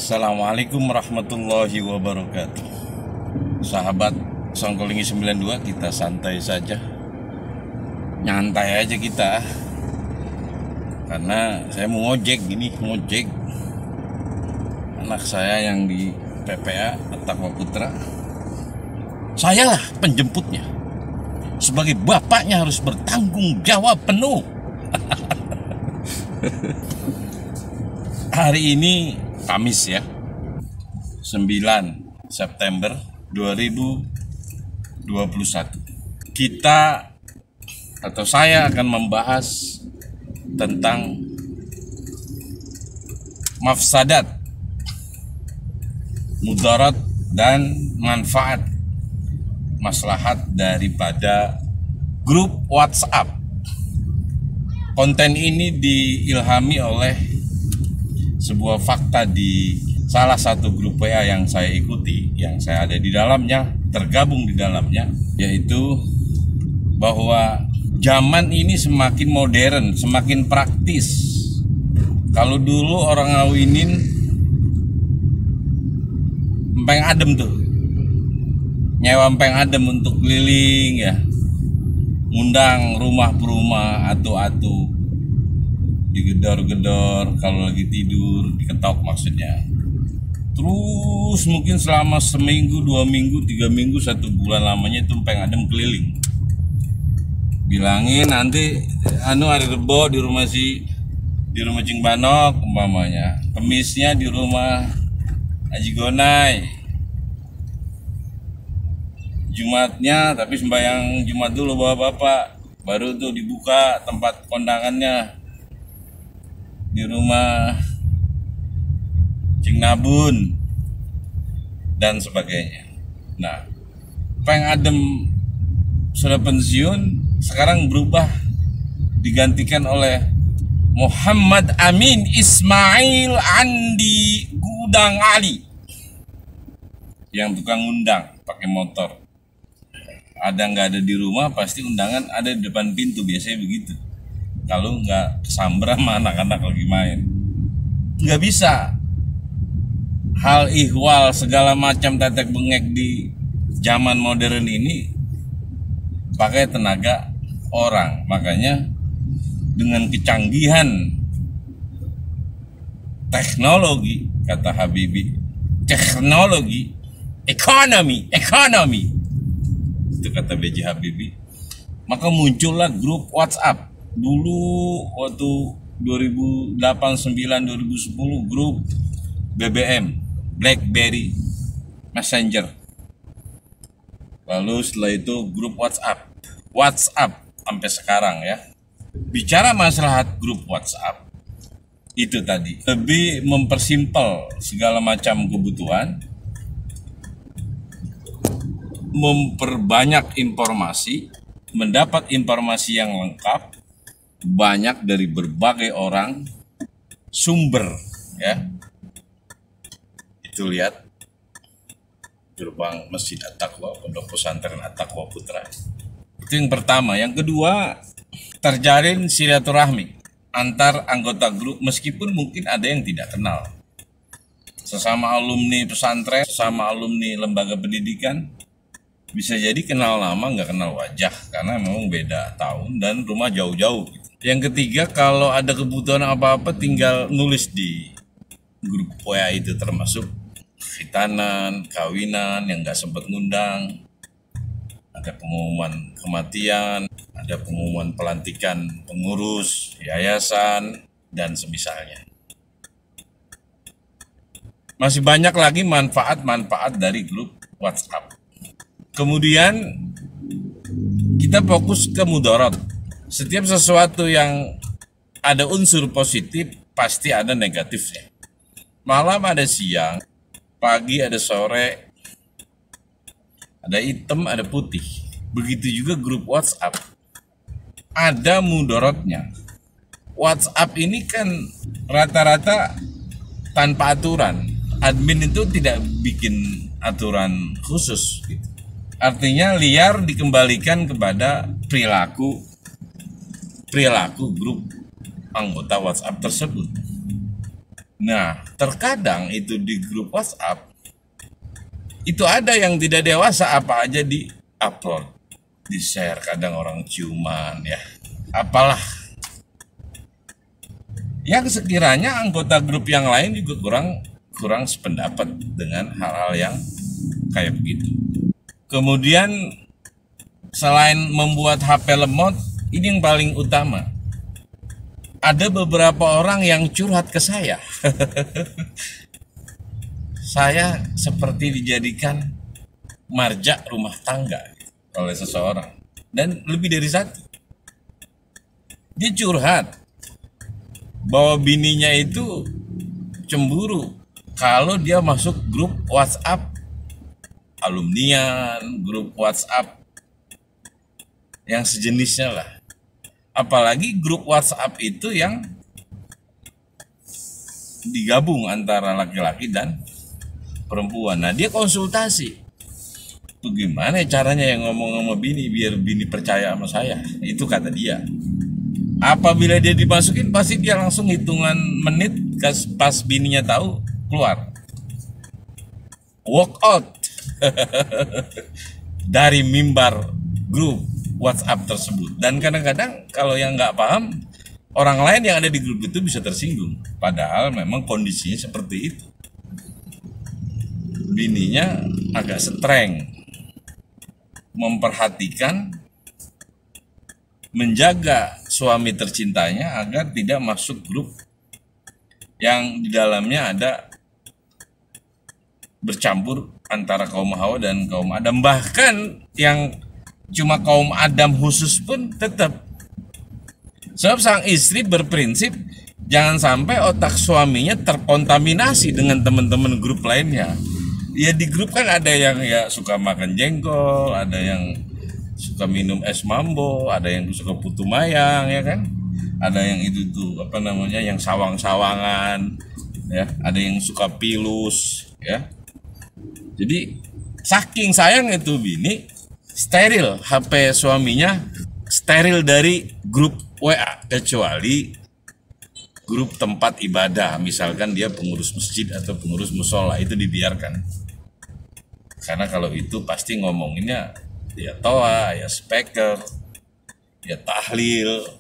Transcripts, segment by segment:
Assalamualaikum warahmatullahi wabarakatuh. Sahabat Songkolingi 92, kita santai saja, nyantai aja kita. Karena saya mau ngojek anak saya yang di PPA Takwa Putra. Saya lah penjemputnya. Sebagai bapaknya harus bertanggung jawab penuh. Hari ini Kamis ya, 9 September 2021. Kita atau saya akan membahas tentang mafsadat, mudarat, dan manfaat, maslahat daripada grup WhatsApp. Konten ini diilhami oleh sebuah fakta di salah satu grup WA yang saya ikuti, yang saya ada di dalamnya, tergabung di dalamnya, yaitu bahwa zaman ini semakin modern, semakin praktis. Kalau dulu orang ngawinin empeng adem tuh, nyewa empeng adem untuk keliling ya, ngundang rumah per rumah, atu-atu, digedor-gedor, kalau lagi tidur diketok maksudnya. Terus mungkin selama seminggu, 2 minggu, 3 minggu, 1 bulan lamanya itu empeng adem keliling. Bilangin nanti hari Rebo di rumah Cing Banok umpamanya, Kemisnya di rumah Haji Gonai, Jumatnya tapi sembahyang Jumat dulu bapak-bapak, baru tuh dibuka tempat kondangannya di rumah Cing Nabun dan sebagainya. Nah, Peng Adem sudah pensiun, sekarang berubah digantikan oleh Muhammad Amin Ismail Andi Gudang Ali, yang tukang undang pakai motor. Ada nggak ada di rumah, pasti undangan ada di depan pintu, biasanya begitu. Kalau nggak kesamber sama anak-anak lagi main, nggak bisa. Hal ihwal segala macam tetek bengek di zaman modern ini pakai tenaga orang. Makanya dengan kecanggihan teknologi, kata Habibie, teknologi, ekonomi, itu kata B.J. Habibie, maka muncullah grup WhatsApp. Dulu waktu 2008, 9, 2010 grup BBM, BlackBerry Messenger. Lalu setelah itu grup WhatsApp sampai sekarang ya. Bicara masalah grup WhatsApp itu tadi lebih mempersimpel segala macam kebutuhan, memperbanyak informasi, mendapat informasi yang lengkap, banyak dari berbagai orang, sumber ya. Itu lihat gerbang Masjid At-Taqwa, Pondok Pesantren At-Taqwa Putra. Itu yang pertama. Yang kedua, terjalin silaturahmi antar anggota grup, meskipun mungkin ada yang tidak kenal. Sesama alumni pesantren, sesama alumni lembaga pendidikan, bisa jadi kenal lama nggak kenal wajah, karena memang beda tahun dan rumah jauh-jauh. Yang ketiga, kalau ada kebutuhan apa-apa tinggal nulis di grup WA itu, termasuk khitanan, kawinan yang nggak sempat ngundang, ada pengumuman kematian, ada pengumuman pelantikan pengurus yayasan, dan semisalnya. Masih banyak lagi manfaat-manfaat dari grup WhatsApp. Kemudian kita fokus ke mudarat. Setiap sesuatu yang ada unsur positif pasti ada negatifnya. Malam ada siang, pagi ada sore, ada hitam, ada putih. Begitu juga grup WhatsApp. Ada mudaratnya. WhatsApp ini kan rata-rata tanpa aturan. Admin itu tidak bikin aturan khusus gitu. Artinya liar dikembalikan kepada perilaku grup anggota WhatsApp tersebut. Nah, terkadang itu di grup WhatsApp itu ada yang tidak dewasa, apa aja di upload, di share, kadang orang ciuman ya, apalah yang sekiranya anggota grup yang lain juga kurang sependapat dengan hal-hal yang kayak begitu. Kemudian selain membuat HP lemot, ini yang paling utama, ada beberapa orang yang curhat ke saya. Saya seperti dijadikan marja rumah tangga oleh seseorang, dan lebih dari satu. Dia curhat bahwa bininya itu cemburu kalau dia masuk grup WhatsApp alumnian, grup WhatsApp yang sejenisnya lah. Apalagi grup WhatsApp itu yang digabung antara laki-laki dan perempuan. Nah, dia konsultasi, bagaimana caranya yang ngomong sama bini biar bini percaya sama saya. Itu kata dia. Apabila dia dimasukin, pasti dia langsung hitungan menit pas bininya tahu, keluar, walk out dari mimbar grup WhatsApp tersebut. Dan kadang-kadang kalau yang nggak paham, orang lain yang ada di grup itu bisa tersinggung, padahal memang kondisinya seperti itu. Bininya agak streng, memperhatikan, menjaga suami tercintanya agar tidak masuk grup yang di dalamnya ada bercampur antara kaum Hawa dan kaum Adam. Bahkan yang cuma kaum Adam khusus pun tetap. Sebab sang istri berprinsip jangan sampai otak suaminya terkontaminasi dengan teman-teman grup lainnya. Ya di grup kan ada yang ya suka makan jengkol, ada yang suka minum es mambo, ada yang suka putu mayang ya kan, ada yang itu tuh apa namanya yang sawang-sawangan ya, ada yang suka pilus ya. Jadi saking sayang itu bini, steril HP suaminya, steril dari grup WA, kecuali grup tempat ibadah, misalkan dia pengurus masjid atau pengurus musola, itu dibiarkan. Karena kalau itu pasti ngomonginnya ya toa, ya speaker, ya tahlil,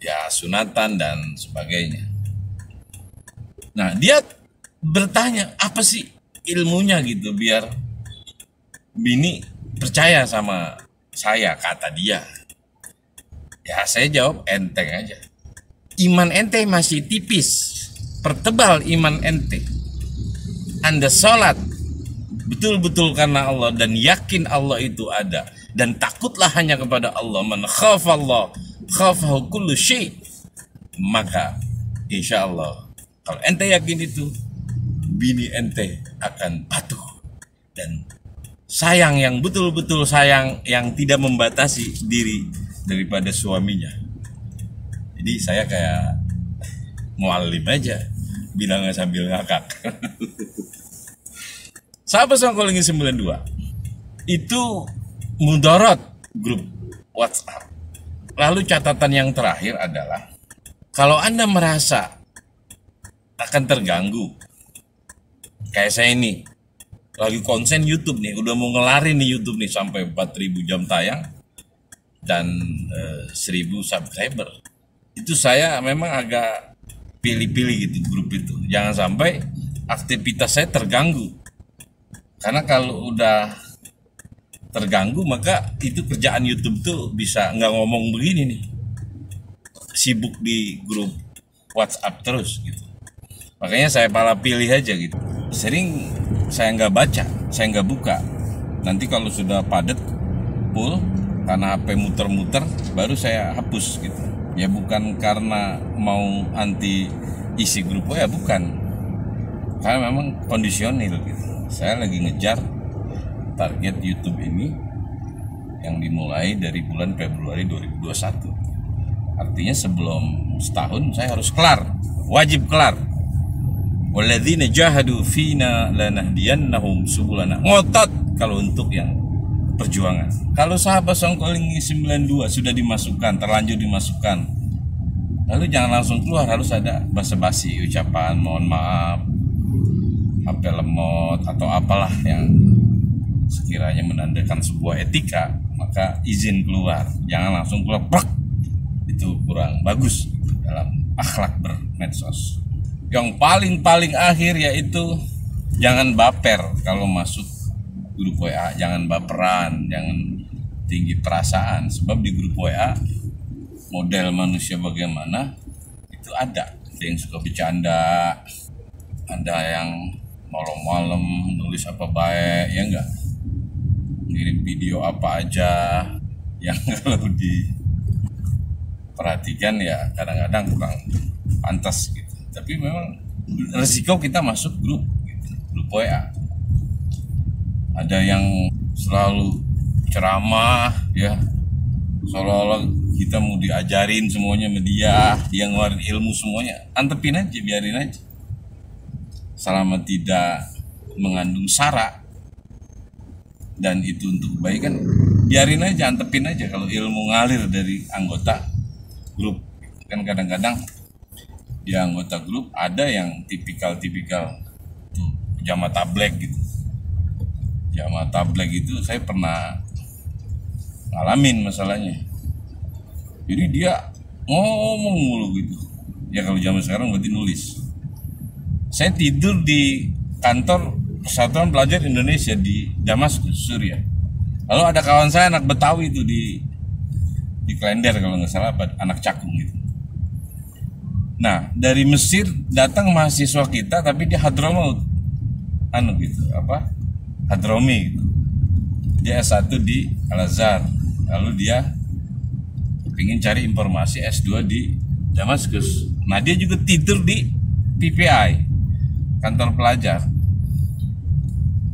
ya sunatan dan sebagainya. Nah, dia bertanya, apa sih ilmunya gitu biar bini percaya sama saya, kata dia. Ya saya jawab enteng aja. Iman ente masih tipis, pertebal iman ente. Anda sholat betul-betul karena Allah dan yakin Allah itu ada, dan takutlah hanya kepada Allah. Man khafallah khafahu kullu syai'. Maka insya Allah kalau ente yakin itu, bini ente akan patuh dan sayang, yang betul-betul sayang, yang tidak membatasi diri daripada suaminya. Jadi saya kayak muallim aja, bilangnya sambil ngakak. Sahabat Songkolingin 92, itu mudarat grup WhatsApp. Lalu catatan yang terakhir adalah, kalau Anda merasa akan terganggu, kayak saya ini, lagi konsen YouTube nih, udah mau ngelarin nih YouTube nih sampai 4.000 jam tayang dan 1.000 subscriber. Itu saya memang agak pilih-pilih gitu grup itu. Jangan sampai aktivitas saya terganggu. Karena kalau udah terganggu, maka itu kerjaan YouTube tuh bisa nggak ngomong begini nih. Sibuk di grup WhatsApp terus gitu. Makanya saya malah pilih aja gitu. Sering saya nggak baca, saya nggak buka. Nanti kalau sudah padat, full, karena HP muter-muter, baru saya hapus gitu. Ya bukan karena mau anti isi grup, ya bukan. Karena memang kondisional gitu. Saya lagi ngejar target YouTube ini yang dimulai dari bulan Februari 2021. Artinya sebelum setahun saya harus kelar, wajib kelar. Walladzina jahadu fina lanahdiyannahum subulana. Ngotot kalau untuk yang perjuangan. Kalau sahabat Songkolingin 92 sudah dimasukkan, terlanjur dimasukkan Lalu jangan langsung keluar, harus ada basa-basi, ucapan mohon maaf, HP lemot atau apalah yang sekiranya menandakan sebuah etika, maka izin keluar. Jangan langsung keluar, prak. Itu kurang bagus dalam akhlak bermedsos. Yang paling akhir yaitu jangan baper kalau masuk grup WA, jangan baperan, jangan tinggi perasaan, sebab di grup WA model manusia bagaimana itu ada yang suka bercanda, ada yang malam-malam nulis apa baik, ya enggak, ngirim video apa aja yang kalau diperhatikan ya kadang-kadang kurang pantas gitu. Tapi memang resiko kita masuk grup gitu, grup WA. Ada yang selalu ceramah ya, seolah-olah kita mau diajarin semuanya sama dia ngeluarin ilmu semuanya. Antepin aja, biarin aja, selama tidak mengandung sara dan itu untuk kebaikan, biarin aja, antepin aja. Kalau ilmu ngalir dari anggota grup, kan kadang-kadang di anggota grup ada yang tipikal tuh jamaah tabligh gitu. Jamaah tabligh itu saya pernah ngalamin masalahnya. Jadi dia ngomong mulu gitu. Ya kalau zaman sekarang berarti nulis. Saya tidur di kantor Persatuan Pelajar Indonesia di Damaskus, Suriah. Lalu ada kawan saya anak Betawi itu di Klender kalau nggak salah, anak Cakung gitu. Nah, dari Mesir datang mahasiswa kita, tapi dia Hadramaut, Hadrami gitu. Dia S1 di Al-Azhar, lalu dia ingin cari informasi S2 di Damaskus. Nah, dia juga tidur di PPI, kantor pelajar.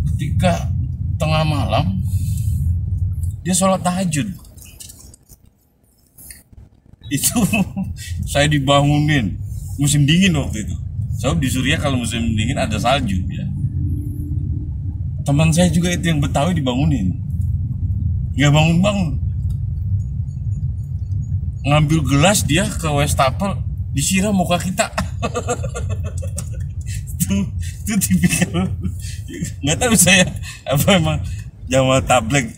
Ketika tengah malam dia sholat tahajud. Itu saya dibangunin, musim dingin waktu itu. Sebab di Suriah kalau musim dingin ada salju ya. Teman saya juga itu yang Betawi dibangunin, nggak bangun-bangun. Ngambil gelas dia ke wastafel, disiram muka kita. itu tipikal. Nggak tahu saya apa emang jamaah tabligh,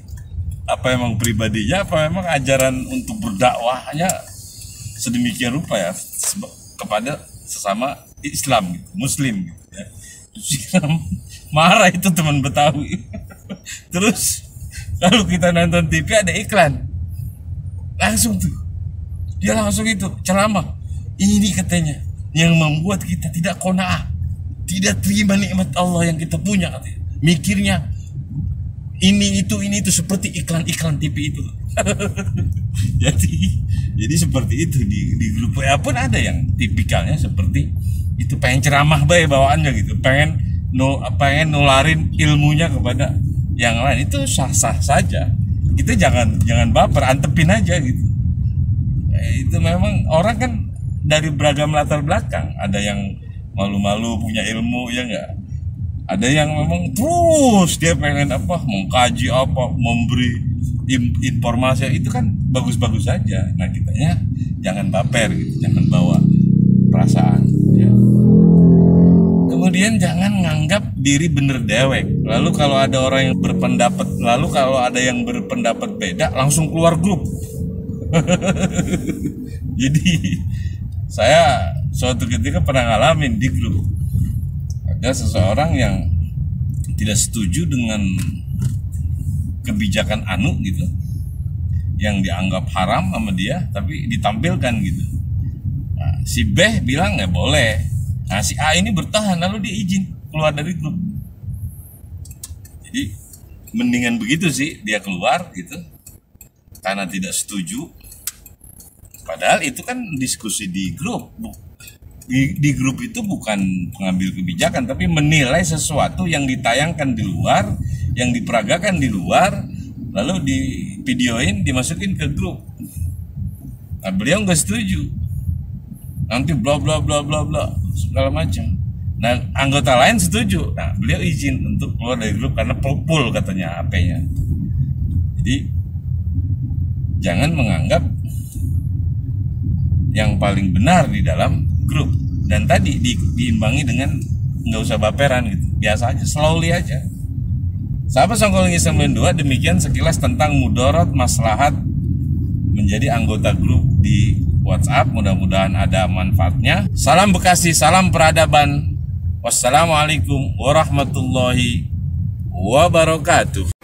apa emang pribadinya, apa memang ajaran untuk berdakwahnya sedemikian rupa ya kepada sesama Islam gitu, Muslim gitu ya. Marah itu teman Betawi. Terus kalau kita nonton TV ada iklan, langsung tuh dia langsung itu ceramah. Ini katanya yang membuat kita tidak qanaah, tidak terima nikmat Allah yang kita punya katanya. Mikirnya ini itu seperti iklan-iklan TV itu. jadi seperti itu di grup WA pun ada yang tipikalnya seperti itu, pengen ceramah bae bawaannya gitu, pengen nularin ilmunya kepada yang lain. Itu sah-sah saja. Kita jangan baper, antepin aja gitu. Itu memang orang kan dari beragam latar belakang. Ada yang malu-malu punya ilmu, ya enggak. Ada yang memang terus dia pengen mengkaji memberi informasi, itu kan bagus-bagus saja. Nah, kitanya jangan baper gitu, jangan bawa perasaan ya. Kemudian jangan nganggap diri bener dewek. Lalu kalau ada yang berpendapat beda langsung keluar grup. Jadi saya suatu ketika pernah ngalamin di grup, ada seseorang yang tidak setuju dengan kebijakan anu gitu, yang dianggap haram sama dia tapi ditampilkan gitu. Nah, si B bilang nggak boleh. Nah, si A ini bertahan, lalu dia izin keluar dari grup. Jadi mendingan begitu sih, dia keluar gitu karena tidak setuju. Padahal itu kan diskusi di grup. Di grup itu bukan pengambil kebijakan, tapi menilai sesuatu yang ditayangkan di luar, yang diperagakan di luar, lalu di videoin, dimasukin ke grup. Nah, beliau nggak setuju, nanti bla bla bla bla bla segala macam. Nah, anggota lain setuju. Nah, beliau izin untuk keluar dari grup karena full katanya HP-nya. Jadi jangan menganggap yang paling benar di dalam grup. Dan tadi diimbangi dengan nggak usah baperan gitu, biasa aja, slowly aja. Sahabat Songkolingis 92, demikian sekilas tentang mudarat maslahat menjadi anggota grup di WhatsApp. Mudah-mudahan ada manfaatnya. Salam Bekasi, salam peradaban. Wassalamualaikum warahmatullahi wabarakatuh.